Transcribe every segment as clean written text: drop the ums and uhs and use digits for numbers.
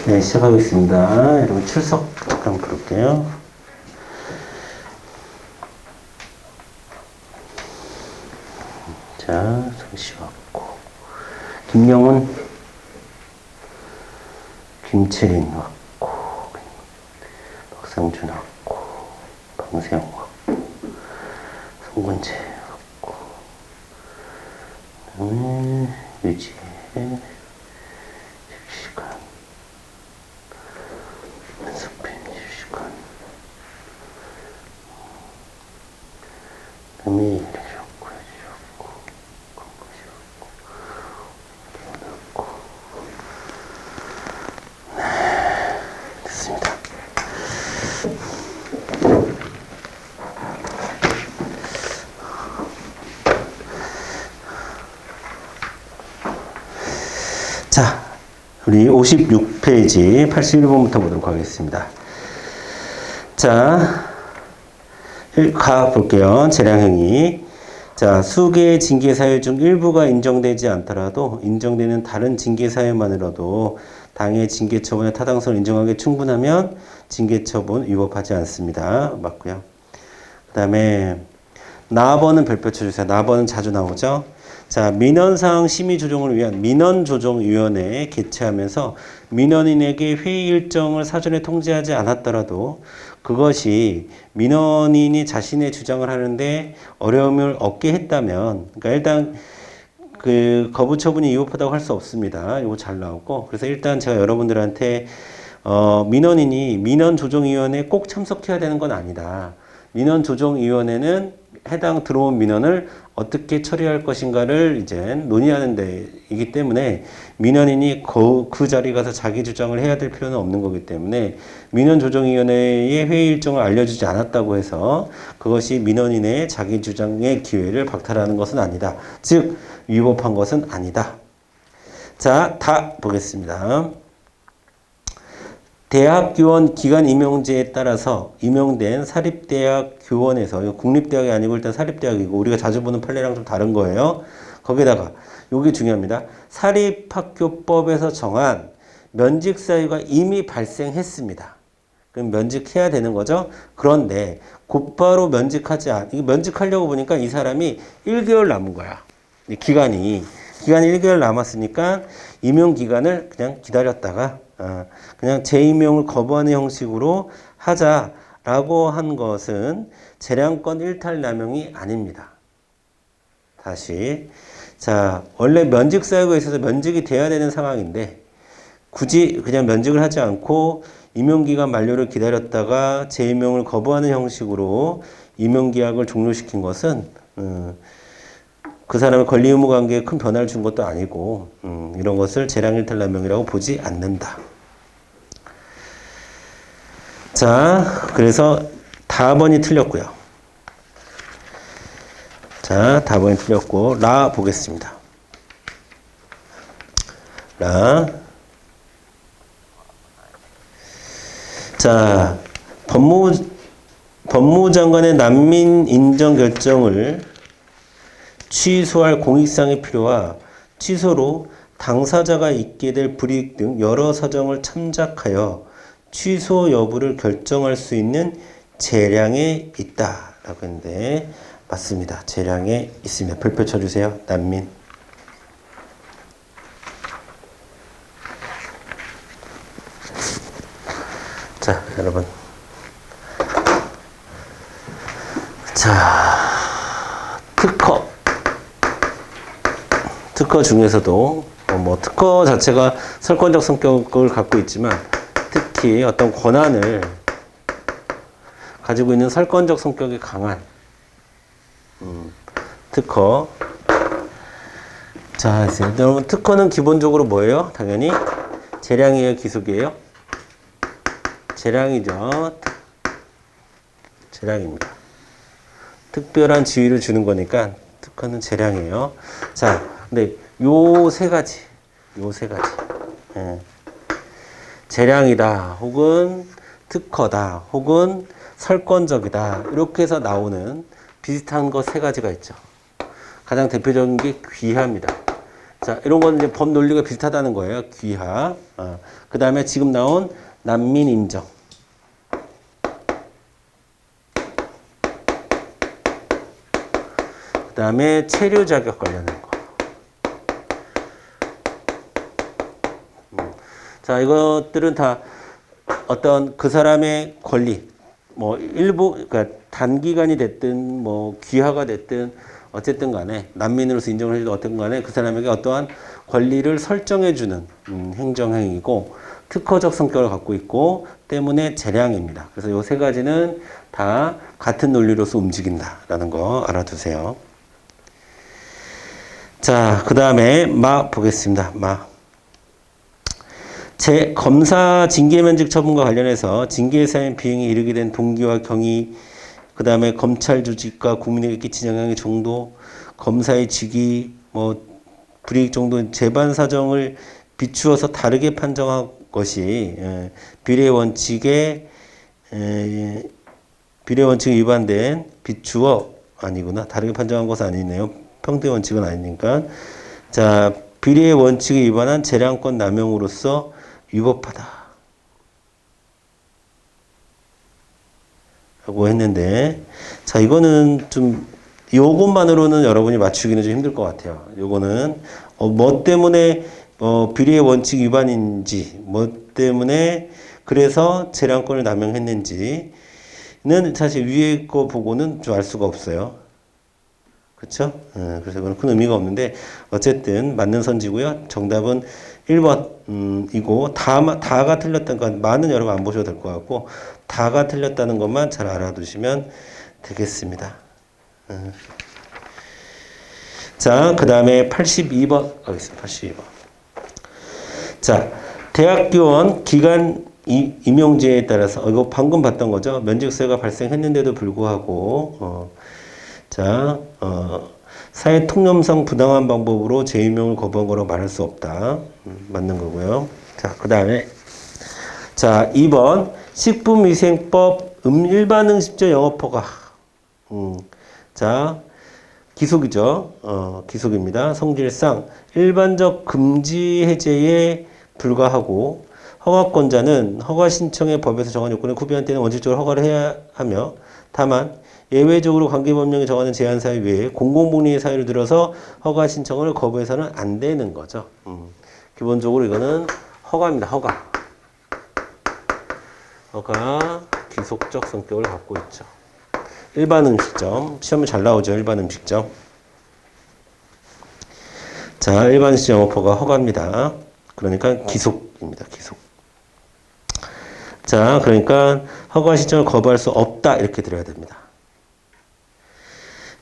네, 시작하겠습니다. 여러분 출석 잠깐 부를게요. 자, 성씨 왔고, 김명훈, 김채린 왔고, 박상준 왔고, 방세영 왔고, 송건재 왔고, 그다음에 유지혜, 실시간, 한석빈 실시간, 그다음에 자, 우리 56페이지 81번부터 보도록 하겠습니다. 자, 가볼게요. 재량행위. 자, 수개의 징계사유 중 일부가 인정되지 않더라도 인정되는 다른 징계사유만으로도 당의 징계처분의 타당성을 인정하기 충분하면 징계처분 위법하지 않습니다. 맞고요. 그 다음에 나번은 별표 쳐주세요. 나번은 자주 나오죠. 자, 민원사항 심의 조정을 위한 민원조정위원회에 개최하면서 민원인에게 회의 일정을 사전에 통지하지 않았더라도 그것이 민원인이 자신의 주장을 하는데 어려움을 얻게 했다면, 그러니까 일단 그 거부 처분이 위법하다고 할 수 없습니다. 이거 잘 나오고, 그래서 일단 제가 여러분들한테 민원인이 민원조정위원회에 꼭 참석해야 되는 건 아니다. 민원조정위원회는 해당 들어온 민원을 어떻게 처리할 것인가를 이제 논의하는 데이기 때문에 민원인이 그 자리에 가서 자기 주장을 해야 될 필요는 없는 거기 때문에 민원조정위원회의 회의 일정을 알려주지 않았다고 해서 그것이 민원인의 자기 주장의 기회를 박탈하는 것은 아니다. 즉 위법한 것은 아니다. 자, 다 보겠습니다. 대학 교원 기간 임용제에 따라서 임용된 사립대학 교원에서, 국립대학이 아니고 일단 사립대학이고 우리가 자주 보는 판례랑 좀 다른 거예요. 거기다가 요게 중요합니다. 사립학교법에서 정한 면직 사유가 이미 발생했습니다. 그럼 면직해야 되는 거죠. 그런데 곧바로 이게 면직하려고 보니까 이 사람이 1개월 남은 거야. 기간이 1개월 남았으니까 임용 기간을 그냥 기다렸다가 그냥 재임용을 거부하는 형식으로 하자라고 한 것은 재량권 일탈 남용이 아닙니다. 다시. 자, 원래 면직 사유가 있어서 면직이 돼야 되는 상황인데 굳이 그냥 면직을 하지 않고 임용기간 만료를 기다렸다가 재임용을 거부하는 형식으로 임용계약을 종료시킨 것은 그 사람의 권리 의무 관계에 큰 변화를 준 것도 아니고 이런 것을 재량일탈 남용이라고 보지 않는다. 자, 그래서 다번이 틀렸고요. 자, 다번이 틀렸고 라 보겠습니다. 라. 자, 법무부 장관의 난민 인정 결정을 취소할 공익상의 필요와 취소로 당사자가 있게 될 불이익 등 여러 사정을 참작하여 취소 여부를 결정할 수 있는 재량에 있다라고 했는데 맞습니다. 재량에 있습니다. 별표 쳐주세요. 난민. 자, 여러분. 자, 특허 중에서도 특허 자체가 설권적 성격을 갖고 있지만 특히 어떤 권한을 가지고 있는 설권적 성격이 강한 특허. 자, 여러분 특허는 기본적으로 뭐예요? 당연히 재량이에요, 기속이에요? 재량이죠. 재량입니다. 특별한 지위를 주는 거니까 특허는 재량이에요. 자, 근데 요 세 가지. 예. 재량이다, 혹은 특허다, 혹은 설권적이다. 이렇게 해서 나오는 비슷한 거 세 가지가 있죠. 가장 대표적인 게 귀하입니다. 자, 이런 건 이제 법 논리가 비슷하다는 거예요. 귀하. 그 다음에 지금 나온 난민 인정. 그 다음에 체류 자격 관련된 거. 자, 이것들은 다 어떤 그 사람의 권리, 뭐 일부, 그러니까 단기간이 됐든 뭐 귀하가 됐든 어쨌든 간에 난민으로서 인정을 해주든 어쨌든 간에 그 사람에게 어떠한 권리를 설정해주는 행정행위고 특허적 성격을 갖고 있고 때문에 재량입니다. 그래서 이 세 가지는 다 같은 논리로서 움직인다라는 거 알아두세요. 자, 그 다음에 마 보겠습니다. 검사 징계면직 처분과 관련해서 징계사의 비행에 이르게 된 동기와 경위, 그 다음에 검찰 조직과 국민에게 끼친 영향의 정도, 검사의 직위, 뭐 불이익 정도, 재반 사정을 비추어서 다르게 판정한 것이 비례 원칙에 위반된 비추어 아니구나. 다르게 판정한 것은 아니네요. 평등 원칙은 아니니까. 자, 비례 원칙에 위반한 재량권 남용으로서 위법하다. 라고 했는데, 자, 이거는 좀, 요것만으로는 여러분이 맞추기는 좀 힘들 것 같아요. 요거는, 뭐 때문에, 비례 원칙 위반인지, 뭐 때문에, 그래서 재량권을 남용했는지는 사실 위에 거 보고는 좀 알 수가 없어요. 그쵸? 그래서 그건 큰 의미가 없는데, 어쨌든 맞는 선지고요. 정답은 1번, 이고, 다가 틀렸다는 건, 많은 여러분 안 보셔도 될 것 같고, 다가 틀렸다는 것만 잘 알아두시면 되겠습니다. 자, 그 다음에 82번 가겠습니다. 82번. 자, 대학교원 기간 임용제에 따라서, 이거 방금 봤던 거죠. 면직수혜가 발생했는데도 불구하고, 사회 통념상 부당한 방법으로 재임용을 거부한 거라고 말할 수 없다. 맞는 거고요. 자, 그 다음에, 자, 2번. 식품위생법 일반 응급제 영업허가. 자, 기속이죠. 기속입니다. 성질상 일반적 금지 해제에 불과하고 허가권자는 허가 신청의 법에서 정한 요건에 구비한 때는 원칙적으로 허가를 해야 하며 다만 예외적으로 관계법령에 정하는 제한사유 외에 공공복리의 사유를 들어서 허가 신청을 거부해서는 안 되는 거죠. 기본적으로 이거는 허가입니다. 허가 기속적 성격을 갖고 있죠. 일반 음식점. 시험에 잘 나오죠. 일반 음식점. 자, 일반 음식점 영업허가 허가입니다. 그러니까 기속입니다. 기속. 자, 그러니까 허가 신청을 거부할 수 없다. 이렇게 들어야 됩니다.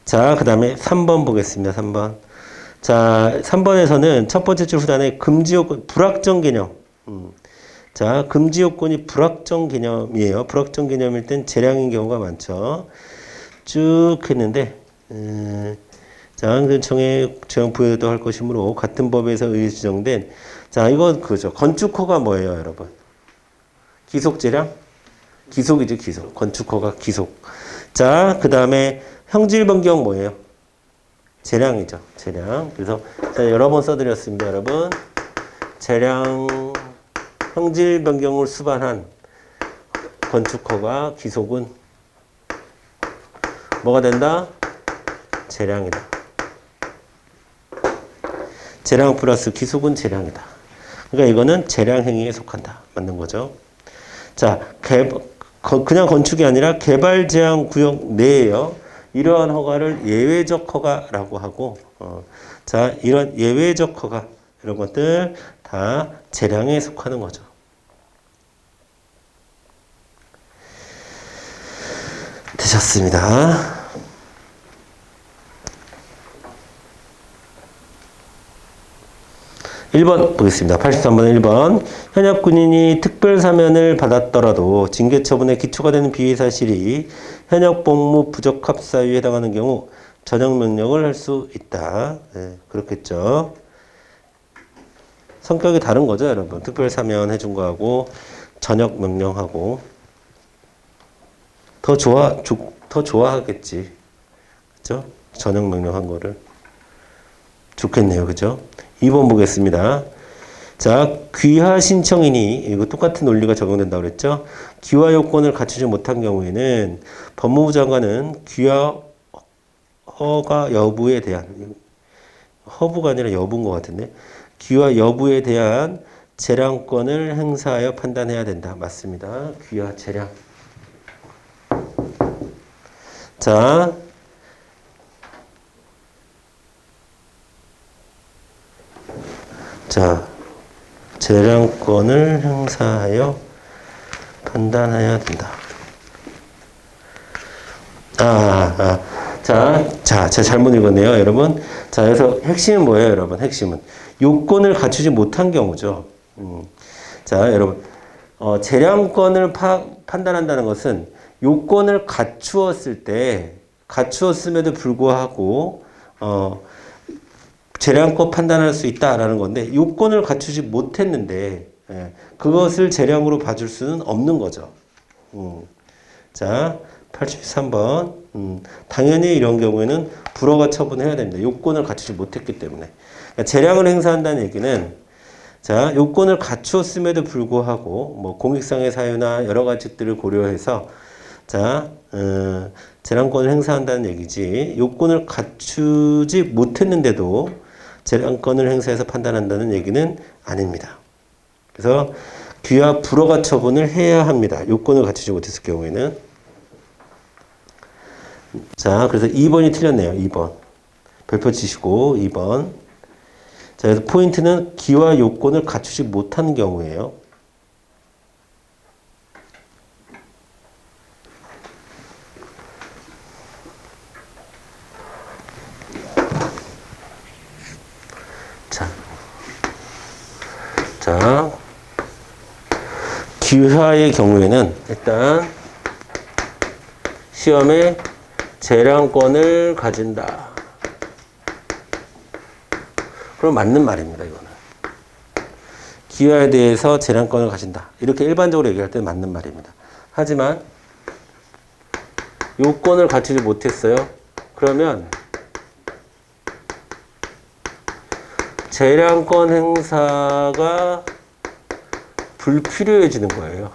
자, 그 다음에 3번 보겠습니다. 3번. 자, 3번에서는 첫 번째 줄 후단에 금지 요건, 불확정 개념. 자, 금지 요건이 불확정 개념이에요. 불확정 개념일 땐 재량인 경우가 많죠. 쭉 했는데, 자, 한전청에 재형 부여도 할 것이므로 같은 법에서 의해 지정된, 자, 이건 그죠. 건축허가 뭐예요, 여러분? 기속 재량? 기속이죠, 기속. 건축허가 기속. 자, 그 다음에 형질 변경 뭐예요? 재량이죠. 재량. 그래서 여러 번 써드렸습니다, 여러분. 재량, 형질 변경을 수반한 건축허가 기속은 뭐가 된다? 재량이다. 재량 플러스 기속은 재량이다. 그러니까 이거는 재량 행위에 속한다. 맞는 거죠. 자, 그냥 건축이 아니라 개발 제한 구역 내에요. 이러한 허가를 예외적 허가라고 하고, 자, 이런 예외적 허가, 이런 것들 다 재량에 속하는 거죠. 되셨습니다. 1번 보겠습니다. 83번 1번. 현역 군인이 특별 사면을 받았더라도 징계 처분에 기초가 되는 비위 사실이 현역 복무 부적합 사유에 해당하는 경우 전역 명령을 할 수 있다. 네, 그렇겠죠. 성격이 다른 거죠, 여러분. 특별 사면 해준 거하고 전역 명령하고 더 좋아하겠지. 그죠? 전역 명령한 거를. 좋겠네요. 그죠? 2번 보겠습니다. 자, 귀화 신청인이, 이거 똑같은 논리가 적용된다고 그랬죠? 귀화 요건을 갖추지 못한 경우에는 법무부 장관은 귀화 허가 여부에 대한, 허부가 아니라 여부인 것 같은데, 귀화 여부에 대한 재량권을 행사하여 판단해야 된다. 맞습니다. 귀화 재량. 자, 재량권을 행사하여 판단해야 된다. 제가 잘못 읽었네요, 여러분. 자, 그래서 핵심은 뭐예요, 여러분? 핵심은 요건을 갖추지 못한 경우죠. 자, 여러분, 재량권을 판단한다는 것은 요건을 갖추었음에도 불구하고 재량권 판단할 수 있다라는 건데 요건을 갖추지 못했는데 그것을 재량으로 봐줄 수는 없는 거죠. 자, 83번. 당연히 이런 경우에는 불허가 처분해야 됩니다. 요건을 갖추지 못했기 때문에. 그러니까 재량을 행사한다는 얘기는 자, 요건을 갖추었음에도 불구하고 뭐 공익상의 사유나 여러 가지들을 고려해서 자, 재량권을 행사한다는 얘기지. 요건을 갖추지 못했는데도 재량권을 행사해서 판단한다는 얘기는 아닙니다. 그래서 귀화 불허가 처분을 해야 합니다. 요건을 갖추지 못했을 경우에는. 자, 그래서 2번이 틀렸네요. 2번. 별표 치시고 2번. 자, 그래서 포인트는 귀화 요건을 갖추지 못한 경우예요. 자, 귀화의 경우에는 일단 시험에 재량권을 가진다. 그럼 맞는 말입니다, 이거는. 귀화에 대해서 재량권을 가진다. 이렇게 일반적으로 얘기할 때는 맞는 말입니다. 하지만 요건을 갖추지 못했어요. 그러면 재량권 행사가 불필요해지는 거예요.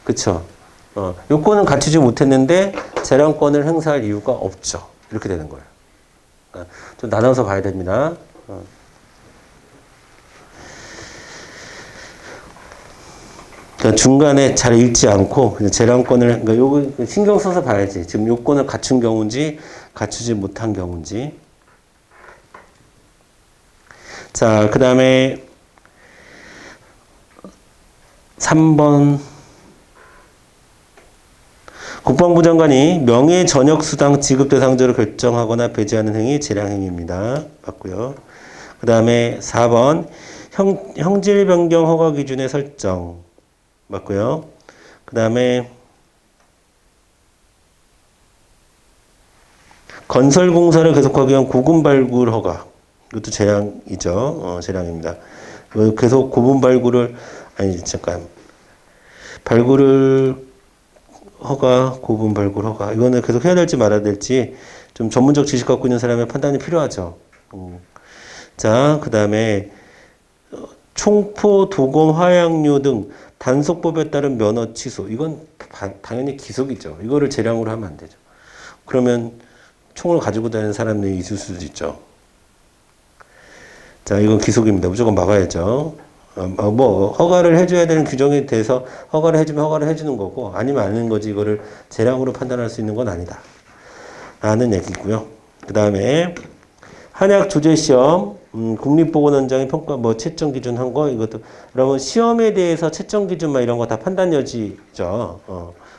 그쵸? 요건은 갖추지 못했는데 재량권을 행사할 이유가 없죠. 이렇게 되는 거예요. 좀 나눠서 봐야 됩니다. 그러니까 중간에 잘 읽지 않고 그냥 재량권을, 그러니까 요거 신경 써서 봐야지. 지금 요건을 갖춘 경우인지 갖추지 못한 경우인지. 자, 그 다음에 3번. 국방부 장관이 명예 전역 수당 지급 대상자를 결정하거나 배제하는 행위 재량행위입니다. 맞고요. 그 다음에 4번. 형질 변경 허가 기준의 설정. 맞고요. 그 다음에 건설 공사를 계속하기 위한 고금 발굴 허가. 이것도 재량이죠. 재량입니다. 계속 고분 발굴을, 발굴을 허가, 고분 발굴 허가. 이거는 계속 해야 될지 말아야 될지 좀 전문적 지식 갖고 있는 사람의 판단이 필요하죠. 자, 그 다음에 총포, 도검, 화약류 등 단속법에 따른 면허 취소. 이건 당연히 기속이죠. 이거를 재량으로 하면 안 되죠. 그러면 총을 가지고 다니는 사람들이 있을 수도 있죠. 자, 이건 기속입니다. 무조건 막아야죠. 뭐 허가를 해줘야 되는 규정에 대해서 허가를 해주면 허가를 해주는 거고 아니면 아닌 거지 이거를 재량으로 판단할 수 있는 건 아니다 라는 얘기고요. 그 다음에 한약 조제 시험 국립보건원장의 평가 뭐 채점 기준 한 거 이것도 여러분 시험에 대해서 채점 기준 막 이런 거 다 판단 여지죠.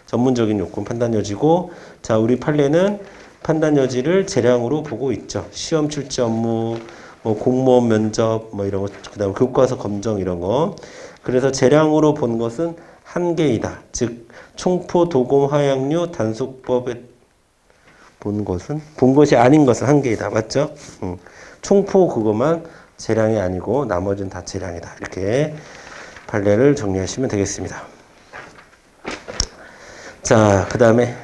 전문적인 요건 판단 여지고 자 우리 판례는 판단 여지를 재량으로 보고 있죠. 시험 출제 업무 뭐 공무원 면접 뭐 이런 거 그다음에 교과서 검정 이런 거 그래서 재량으로 본 것은 한 개이다. 즉 총포 도검 화약류 단속법에 본 것이 아닌 것은 한 개이다. 맞죠? 총포 그것만 재량이 아니고 나머지는 다 재량이다. 이렇게 판례를 정리하시면 되겠습니다. 자, 그 다음에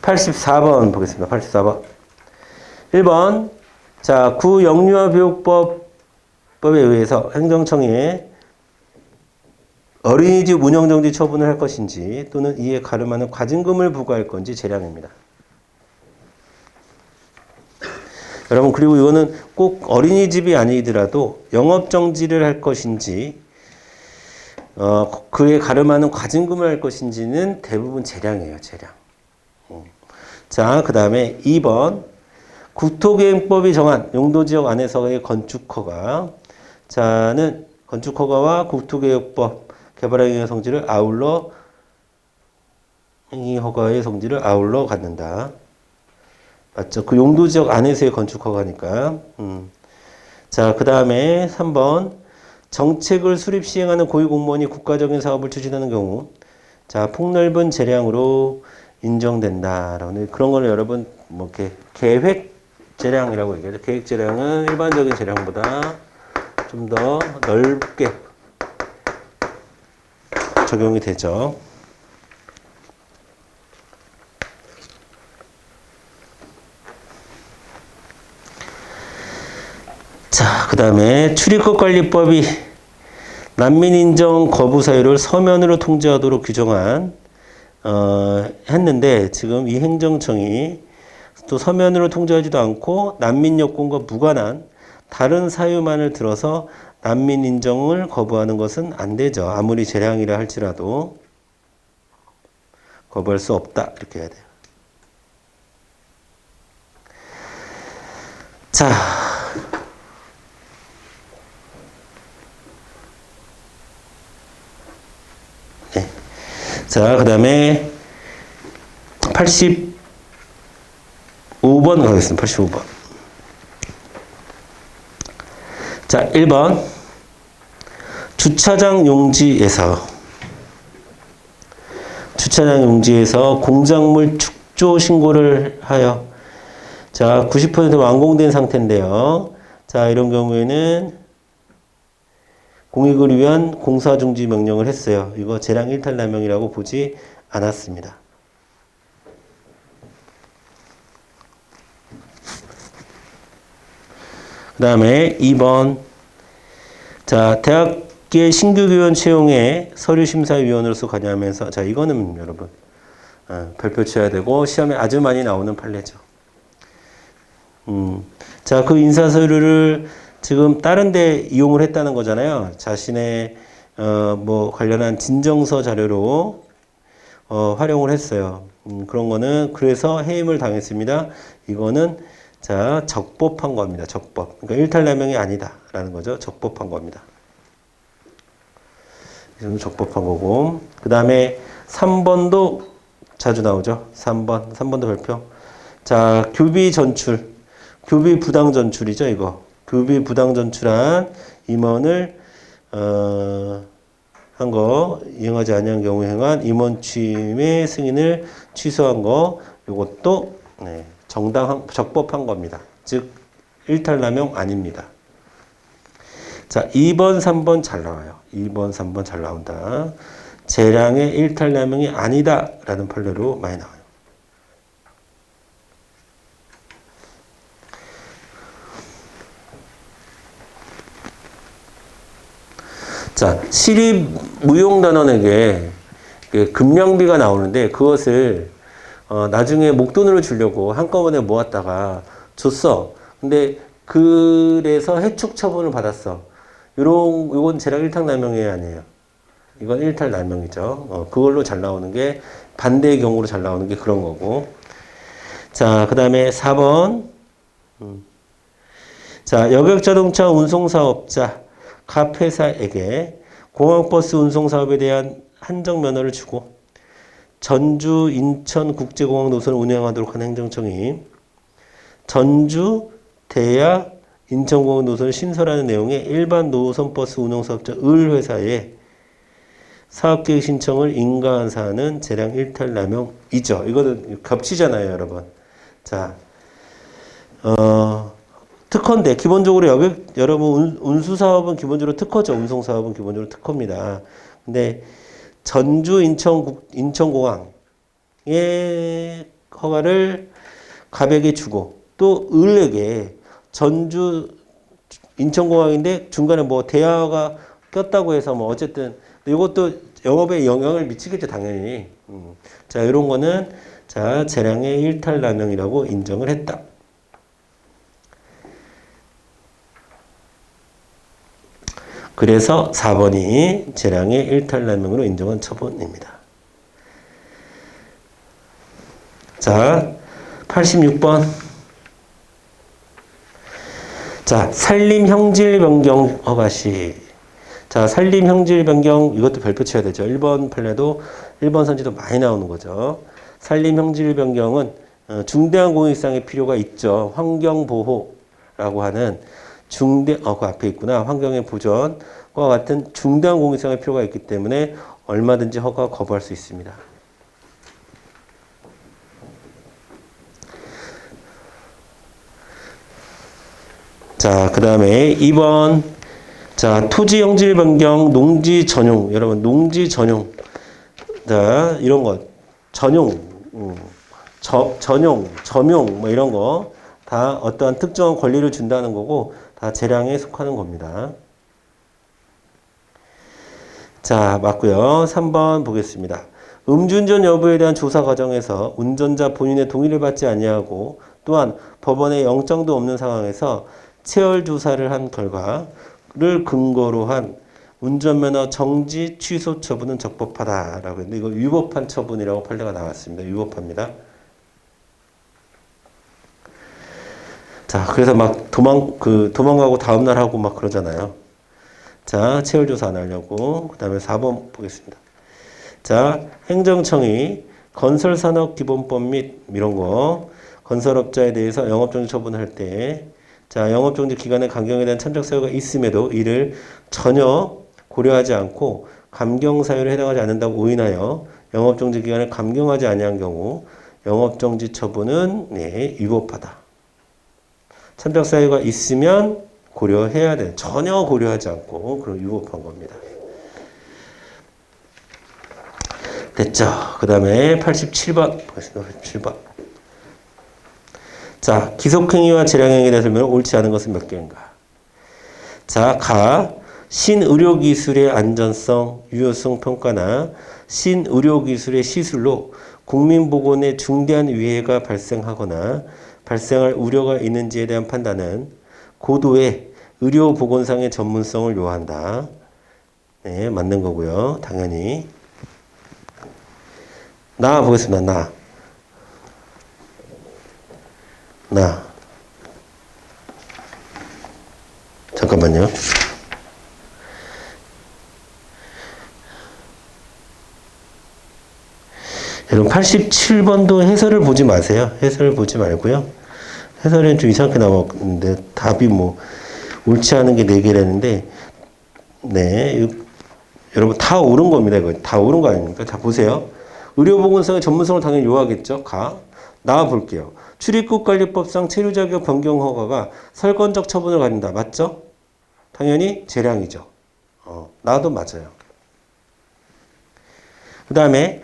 84번 보겠습니다. 84번. 1번. 자, 구영유아교육법에 의해서 행정청에 어린이집 운영정지 처분을 할 것인지 또는 이에 가름하는 과징금을 부과할 건지 재량입니다. 여러분, 그리고 이거는 꼭 어린이집이 아니더라도 영업정지를 할 것인지 그에 가름하는 과징금을 할 것인지는 대부분 재량이에요. 재량. 자, 그 다음에 2번. 국토계획법이 정한 용도지역 안에서의 건축허가. 자는 건축허가와 국토계획법 개발행위의 성질을 아울러 행위허가의 성질을 아울러 갖는다. 맞죠? 그 용도지역 안에서의 건축허가니까. 자, 그 다음에 3번. 정책을 수립 시행하는 고위공무원이 국가적인 사업을 추진하는 경우, 자, 폭넓은 재량으로 인정된다. 그런 걸 여러분, 뭐, 이렇게 계획 재량이라고 얘기하죠. 계획 재량은 일반적인 재량보다 좀 더 넓게 적용이 되죠. 자, 그 다음에 출입국관리법이 난민인정 거부 사유를 서면으로 통지하도록 규정한 했는데 지금 이 행정청이 또 서면으로 통지하지도 않고 난민 여건과 무관한 다른 사유만을 들어서 난민 인정을 거부하는 것은 안 되죠. 아무리 재량이라 할지라도 거부할 수 없다. 이렇게 해야 돼요. 자, 네. 자, 그 다음에 85번 가겠습니다. 85번. 자, 1번. 주차장 용지에서 공작물 축조 신고를 하여, 자, 90% 완공된 상태인데요. 자, 이런 경우에는 공익을 위한 공사 중지 명령을 했어요. 이거 재량 일탈 남용이라고 보지 않았습니다. 그 다음에 2번. 자, 대학의 신규 교원 채용에 서류심사위원으로서 관여하면서, 자, 이거는 여러분, 별표 쳐야 되고, 시험에 아주 많이 나오는 판례죠. 자, 그 인사서류를 지금 다른 데 이용을 했다는 거잖아요. 자신의, 뭐, 관련한 진정서 자료로, 활용을 했어요. 그런 거는, 그래서 해임을 당했습니다. 이거는, 자, 적법한 겁니다. 적법. 그러니까 일탈남용이 아니다라는 거죠. 적법한 겁니다. 이건 적법한 거고. 그 다음에 3번도 자주 나오죠. 3번도 별표. 자, 교비 전출. 교비 부당 전출이죠, 이거. 교비 부당 전출한 임원을, 한 거, 이행하지 아니한 경우에 행한 임원 취임의 승인을 취소한 거, 요것도, 네. 적법한 겁니다. 즉, 일탈남용 아닙니다. 자, 2번, 3번 잘 나와요. 2번, 3번 잘 나온다. 재량의 일탈남용이 아니다. 라는 판례로 많이 나와요. 자, 시립 무용단원에게 급량비가 나오는데 그것을 나중에 목돈으로 주려고 한꺼번에 모았다가 줬어. 근데 그래서 해촉 처분을 받았어. 요건 재량 일탈남용이 아니에요. 이건 일탈남용이죠. 그걸로 잘 나오는 게 반대의 경우로 잘 나오는 게 그런 거고. 자, 그 다음에 4번. 자, 여객자동차 운송사업자 각 회사에게 공항버스 운송사업에 대한 한정면허를 주고 전주, 인천 국제공항 노선을 운영하도록 하는 행정청이 전주, 대야, 인천공항 노선을 신설하는 내용의 일반 노선버스 운송사업자 을회사에 사업계획 신청을 인가한 사안은 재량 일탈남용이죠. 이거는 겹치잖아요, 여러분. 자, 특허인데 기본적으로 여러분 운수사업은 기본적으로 특허죠. 운송사업은 기본적으로 특허입니다. 근데 전주 인천공항의 허가를 갑에게 주고 또 을에게 전주 인천공항인데 중간에 뭐 대하가 꼈다고 해서 뭐 어쨌든 이것도 영업에 영향을 미치겠죠, 당연히. 자, 이런 거는 자, 재량의 일탈남용이라고 인정을 했다. 그래서 4번이 재량의 일탈남용으로 인정한 처분입니다. 자, 86번. 자, 산림 형질 변경 허가시. 자, 산림 형질 변경 이것도 별표 쳐야 되죠. 1번 판례도 1번 선지도 많이 나오는 거죠. 산림 형질 변경은 중대한 공익상의 필요가 있죠. 환경보호라고 하는 그 앞에 있구나. 환경의 보전과 같은 중대한 공익상의 필요가 있기 때문에 얼마든지 허가 거부할 수 있습니다. 자, 그 다음에 2번. 자, 토지 형질 변경, 농지 전용. 여러분, 농지 전용. 자, 이런 거. 전용, 전용, 점용, 뭐 이런 거. 다 어떠한 특정한 권리를 준다는 거고, 다 재량에 속하는 겁니다. 자, 맞고요. 3번 보겠습니다. 음주운전 여부에 대한 조사 과정에서 운전자 본인의 동의를 받지 아니하고 또한 법원에 영장도 없는 상황에서 체열 조사를 한 결과를 근거로 한 운전면허 정지 취소 처분은 적법하다라고 했는데 이거 위법한 처분이라고 판례가 나왔습니다. 위법합니다. 자, 그래서 막 도망가고 다음날 하고 막 그러잖아요. 자, 체열 조사 안 하려고. 그 다음에 4번 보겠습니다. 자, 행정청이 건설산업기본법 및 이런 거 건설업자에 대해서 영업정지 처분할 때 자, 영업정지 기간의 감경에 대한 참작 사유가 있음에도 이를 전혀 고려하지 않고 감경 사유에 해당하지 않는다고 오인하여 영업정지 기간을 감경하지 아니한 경우 영업정지 처분은 위법하다. 참작 사유가 있으면 고려해야 돼. 전혀 고려하지 않고 그런 위법한 겁니다. 됐죠? 그 다음에 87번 보겠습니다. 87번. 자, 기속행위와 재량행위에 대해서 설명을 옳지 않은 것은 몇 개인가? 자, 신의료기술의 안전성, 유효성 평가나 신의료기술의 시술로 국민보건에 중대한 위해가 발생하거나 발생할 우려가 있는지에 대한 판단은 고도의 의료보건상의 전문성을 요한다. 네, 맞는 거고요. 당연히. 나 보겠습니다. 잠깐만요. 여러분 87번도 해설을 보지 마세요. 해설을 보지 말고요. 해설은 좀 이상하게 나왔는데 답이 뭐 옳지 않은 게 4개라는데 네, 여러분 다 옳은 겁니다. 이거 다 옳은 거 아닙니까? 자, 보세요. 의료보건상의 전문성을 당연히 요하겠죠. 나와 볼게요. 출입국관리법상 체류자격 변경 허가가 설권적 처분을 가진다. 맞죠? 당연히 재량이죠. 나도 맞아요. 그 다음에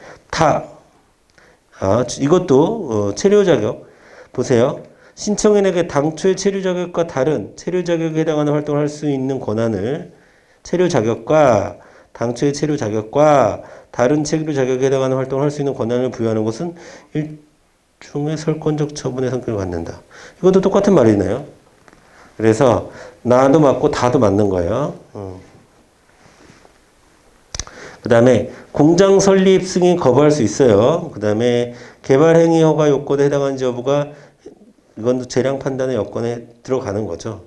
이것도 체류자격 보세요. 신청인에게 당초의 체류자격과 다른 체류자격에 해당하는 활동을 할 수 있는 권한을 당초의 체류자격과 다른 체류자격에 해당하는 활동을 할 수 있는 권한을 부여하는 것은 일종의 설권적 처분의 성격을 갖는다. 이것도 똑같은 말이네요. 그래서 나도 맞고 다도 맞는 거예요. 그 다음에 공장 설립 승인 거부할 수 있어요. 그 다음에 개발행위 허가 요건에 해당하는지 여부가 이건 재량 판단의 여건에 들어가는 거죠.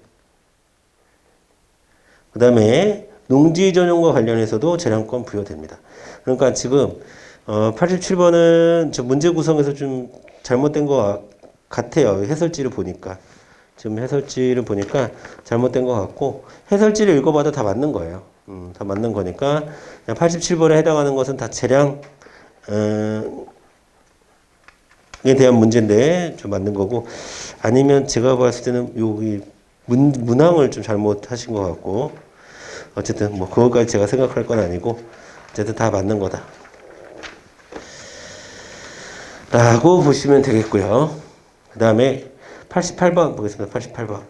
그 다음에 농지 전용과 관련해서도 재량권 부여됩니다. 그러니까 지금 87번은 저 문제 구성에서 좀 잘못된 것 같아요. 해설지를 보니까. 지금 해설지를 보니까 잘못된 것 같고 해설지를 읽어봐도 다 맞는 거예요. 다 맞는 거니까 87번에 해당하는 것은 다 재량에 대한 문제인데 좀 맞는 거고 아니면 제가 봤을 때는 여기 문항을 좀 잘못하신 것 같고 어쨌든 뭐 그것까지 제가 생각할 건 아니고 어쨌든 다 맞는 거다 라고 보시면 되겠고요. 그 다음에 88번 보겠습니다. 88번.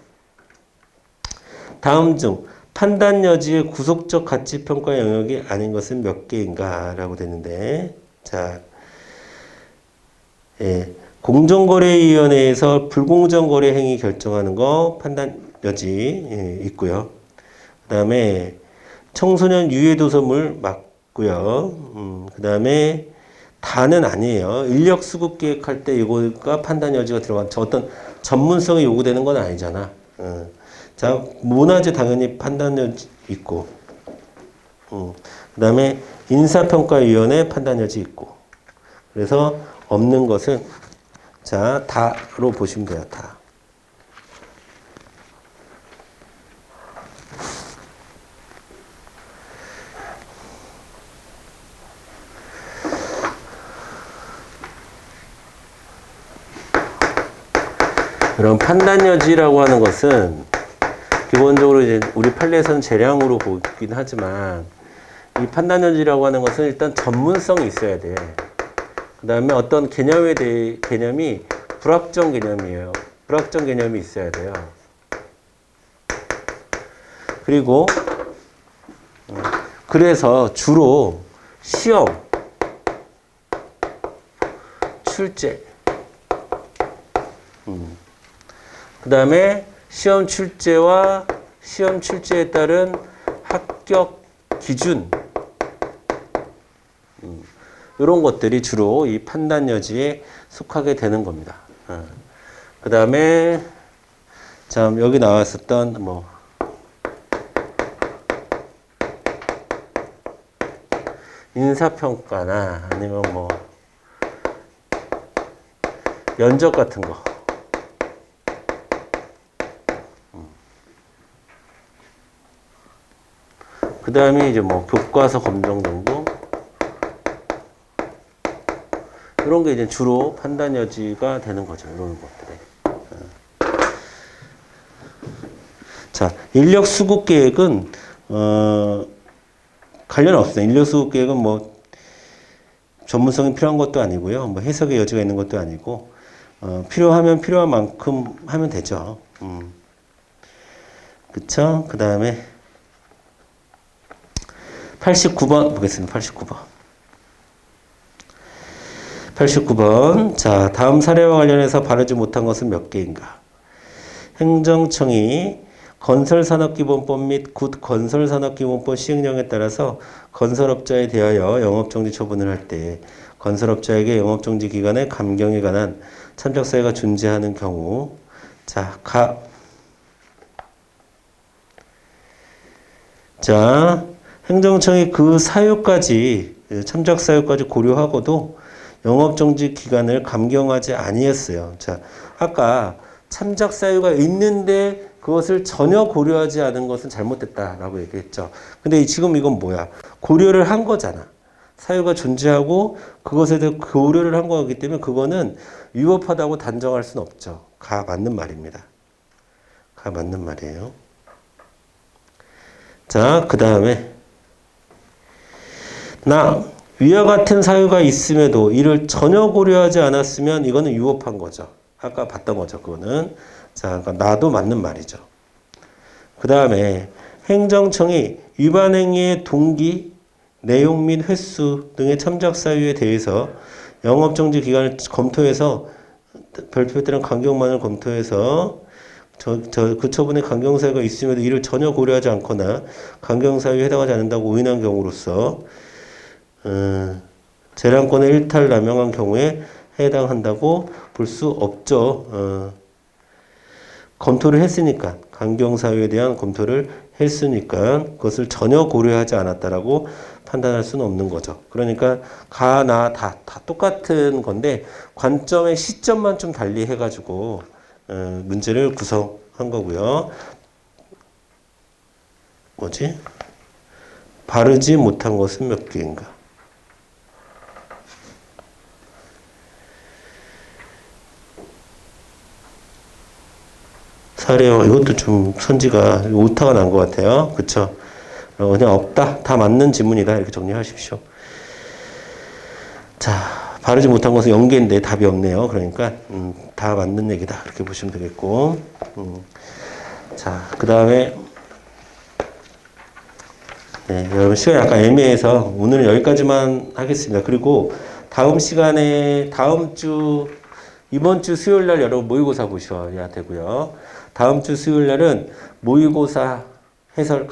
다음 중 판단 여지의 구속적 가치 평가 영역이 아닌 것은 몇 개인가? 라고 되는데, 자, 예. 공정거래위원회에서 불공정 거래 행위 결정하는 거 판단 여지 있고요. 그 다음에 청소년 유해 도서물 맞고요. 그 다음에 다는 아니에요. 인력 수급 계획할 때 이거가 판단 여지가 들어간 어떤 전문성이 요구되는 건 아니잖아. 자, 문화재 당연히 판단 여지 있고, 그 다음에 인사평가위원회 판단 여지 있고. 그래서 없는 것은 자, 다로 보시면 돼요. 다. 그럼 판단 여지라고 하는 것은 기본적으로 이제 우리 판례에서는 재량으로 보긴 하지만 이 판단 여지라고 하는 것은 일단 전문성이 있어야 돼. 그 다음에 어떤 개념에 대해 개념이 불확정 개념이에요. 불확정 개념이 있어야 돼요. 그리고 그래서 주로 시험, 출제, 그 다음에 시험 출제와 시험 출제에 따른 합격 기준, 이런 것들이 주로 이 판단 여지에 속하게 되는 겁니다. 그 다음에 참 여기 나왔었던 뭐 인사평가나 아니면 뭐 면접 같은 거. 그 다음에 이제 뭐 교과서 검정 정도. 이런 게 이제 주로 판단 여지가 되는 거죠. 이런 것들이. 자, 인력 수급 계획은, 관련 없어요. 인력 수급 계획은 뭐, 전문성이 필요한 것도 아니고요. 뭐, 해석의 여지가 있는 것도 아니고, 필요하면 필요한 만큼 하면 되죠. 그쵸? 그 다음에, 89번 보겠습니다. 89번. 89번. 자, 다음 사례와 관련해서 바르지 못한 것은 몇 개인가? 행정청이 건설산업기본법 및 굿 건설산업기본법 시행령에 따라서 건설업자에 대하여 영업정지 처분을 할 때 건설업자에게 영업정지 기간의 감경에 관한 참작사유가 존재하는 경우, 자, 행정청이 그 사유까지, 참작사유까지 고려하고도 영업정지 기간을 감경하지 아니했어요. 자, 아까 참작사유가 있는데 그것을 전혀 고려하지 않은 것은 잘못됐다라고 얘기했죠. 근데 지금 이건 뭐야? 고려를 한 거잖아. 사유가 존재하고 그것에 대해 고려를 한 거기 때문에 그거는 위법하다고 단정할 수는 없죠. 가 맞는 말입니다. 가 맞는 말이에요. 자, 그 다음에 위와 같은 사유가 있음에도 이를 전혀 고려하지 않았으면 이거는 위법한 거죠. 아까 봤던 거죠. 그거는. 자, 그러니까 나도 맞는 말이죠. 그 다음에 행정청이 위반 행위의 동기, 내용 및 횟수 등의 참작 사유에 대해서 영업정지 기간을 검토해서 별표에 따른 강경만을 검토해서 그 처분에 강경사유가 있음에도 이를 전혀 고려하지 않거나 강경사유에 해당하지 않는다고 오인한 경우로서 재량권의 일탈 남용한 경우에 해당한다고 볼 수 없죠. 검토를 했으니까 강경사유에 대한 검토를 했으니까 그것을 전혀 고려하지 않았다라고 판단할 수는 없는 거죠. 그러니까 가, 나, 다 똑같은 건데 관점의 시점만 좀 달리 해가지고 문제를 구성한 거고요. 뭐지? 바르지 못한 것은 몇 개인가? 사례와 이것도 좀 선지가 오타가 난 것 같아요. 그쵸? 그냥 없다. 다 맞는 지문이다. 이렇게 정리하십시오. 자, 바르지 못한 것은 연계인데 답이 없네요. 그러니까 다 맞는 얘기다. 그렇게 보시면 되겠고. 자, 그 다음에 네, 여러분 시간이 약간 애매해서 오늘은 여기까지만 하겠습니다. 그리고 다음 시간에 이번 주 수요일 날 여러분 모의고사 보셔야 되고요. 다음 주 수요일 날은 모의고사 해설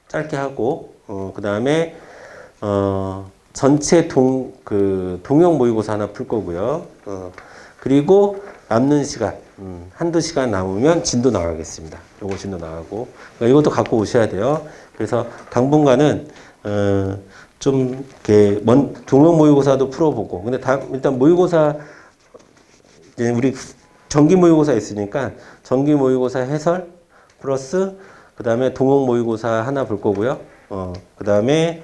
짧게 하고 그 다음에 전체 동영 모의고사 하나 풀 거고요. 그리고 남는 시간, 한두 시간 남으면 진도 나가겠습니다. 요거 진도 나가고. 그러니까 이것도 갖고 오셔야 돼요. 그래서 당분간은, 좀, 이렇게, 동영 모의고사도 풀어보고. 근데 일단 모의고사, 이제 우리 정기 모의고사 있으니까 정기 모의고사 해설 플러스 그 다음에 동영 모의고사 하나 볼 거고요. 그 다음에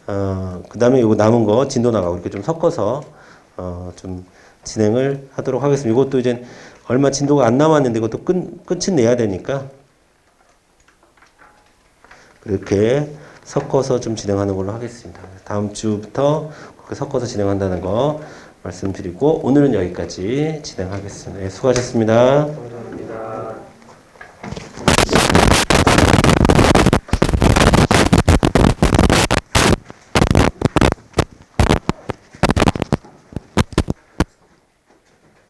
이거 남은 거 진도 나가고 이렇게 좀 섞어서, 좀 진행을 하도록 하겠습니다. 이것도 이제 얼마 진도가 안 남았는데 이것도 끝은 내야 되니까 그렇게 섞어서 좀 진행하는 걸로 하겠습니다. 다음 주부터 그렇게 섞어서 진행한다는 거 말씀드리고 오늘은 여기까지 진행하겠습니다. 네, 수고하셨습니다.